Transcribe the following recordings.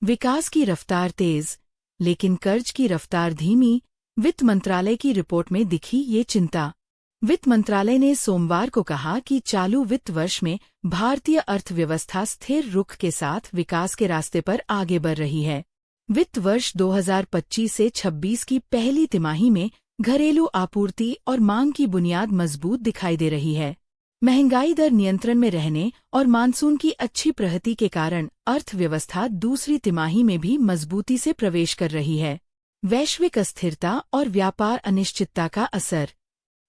विकास की रफ्तार तेज, लेकिन कर्ज की रफ्तार धीमी। वित्त मंत्रालय की रिपोर्ट में दिखी ये चिंता। वित्त मंत्रालय ने सोमवार को कहा कि चालू वित्त वर्ष में भारतीय अर्थव्यवस्था स्थिर रुख के साथ विकास के रास्ते पर आगे बढ़ रही है। वित्त वर्ष 2025 से 26 की पहली तिमाही में घरेलू आपूर्ति और मांग की बुनियाद मजबूत दिखाई दे रही है। महंगाई दर नियंत्रण में रहने और मानसून की अच्छी प्रगति के कारण अर्थव्यवस्था दूसरी तिमाही में भी मजबूती से प्रवेश कर रही है। वैश्विक अस्थिरता और व्यापार अनिश्चितता का असर।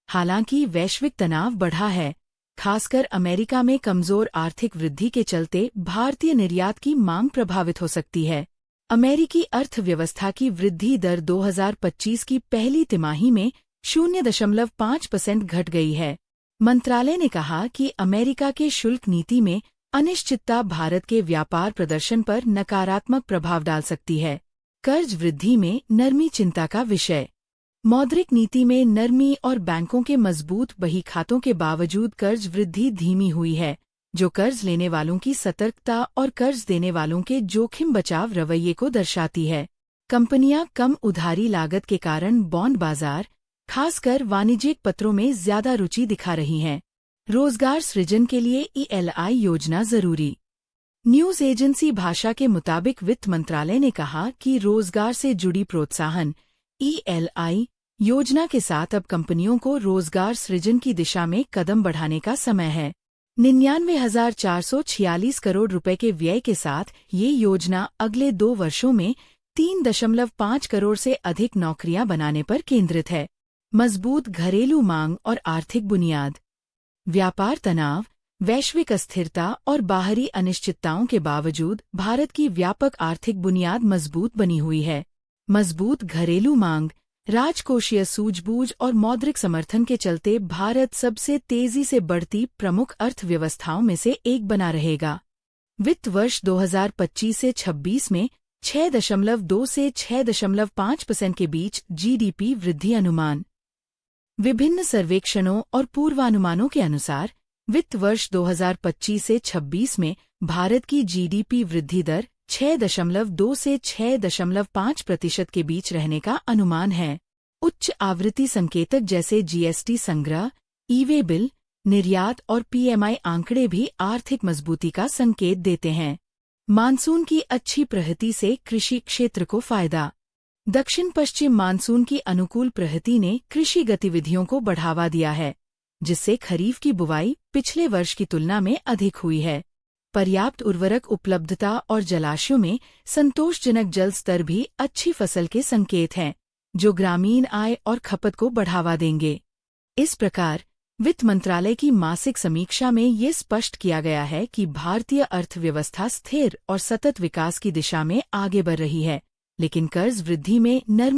हालांकि वैश्विक तनाव बढ़ा है, खासकर अमेरिका में कमजोर आर्थिक वृद्धि के चलते भारतीय निर्यात की मांग प्रभावित हो सकती है। अमेरिकी अर्थव्यवस्था की वृद्धि दर 2025 की पहली तिमाही में 0.5% घट गई है। मंत्रालय ने कहा कि अमेरिका के शुल्क नीति में अनिश्चितता भारत के व्यापार प्रदर्शन पर नकारात्मक प्रभाव डाल सकती है। कर्ज वृद्धि में नरमी चिंता का विषय। मौद्रिक नीति में नरमी और बैंकों के मजबूत बहीखातों के बावजूद कर्ज वृद्धि धीमी हुई है, जो कर्ज लेने वालों की सतर्कता और कर्ज देने वालों के जोखिम बचाव रवैये को दर्शाती है। कंपनियां कम उधारी लागत के कारण बॉन्ड बाजार, खासकर वाणिज्यिक पत्रों में ज्यादा रुचि दिखा रही हैं। रोजगार सृजन के लिए ELI योजना जरूरी। न्यूज एजेंसी भाषा के मुताबिक वित्त मंत्रालय ने कहा कि रोजगार से जुड़ी प्रोत्साहन ELI योजना के साथ अब कंपनियों को रोजगार सृजन की दिशा में कदम बढ़ाने का समय है। 99,446 करोड़ रुपए के व्यय के साथ ये योजना अगले 2 वर्षों में 3.5 करोड़ से अधिक नौकरियां बनाने पर केंद्रित है। मजबूत घरेलू मांग और आर्थिक बुनियाद। व्यापार तनाव, वैश्विक अस्थिरता और बाहरी अनिश्चितताओं के बावजूद भारत की व्यापक आर्थिक बुनियाद मजबूत बनी हुई है। मजबूत घरेलू मांग, राजकोषीय सूझबूझ और मौद्रिक समर्थन के चलते भारत सबसे तेजी से बढ़ती प्रमुख अर्थव्यवस्थाओं में से एक बना रहेगा। वित्त वर्ष 2025 से 26 में 6.2 से 6.5% के बीच GDP वृद्धि अनुमान। विभिन्न सर्वेक्षणों और पूर्वानुमानों के अनुसार वित्त वर्ष 2025 से 26 में भारत की GDP वृद्धि दर 6.2 से 6.5% के बीच रहने का अनुमान है। उच्च आवृत्ति संकेतक जैसे GST संग्रह, ई-वे बिल, निर्यात और PMI आंकड़े भी आर्थिक मजबूती का संकेत देते हैं। मानसून की अच्छी प्रगति से कृषि क्षेत्र को फायदा। दक्षिण पश्चिम मानसून की अनुकूल प्रगति ने कृषि गतिविधियों को बढ़ावा दिया है, जिससे खरीफ की बुवाई पिछले वर्ष की तुलना में अधिक हुई है। पर्याप्त उर्वरक उपलब्धता और जलाशयों में संतोषजनक जल स्तर भी अच्छी फसल के संकेत हैं, जो ग्रामीण आय और खपत को बढ़ावा देंगे। इस प्रकार वित्त मंत्रालय की मासिक समीक्षा में ये स्पष्ट किया गया है कि भारतीय अर्थव्यवस्था स्थिर और सतत विकास की दिशा में आगे बढ़ रही है, लेकिन कर्ज वृद्धि में नरमी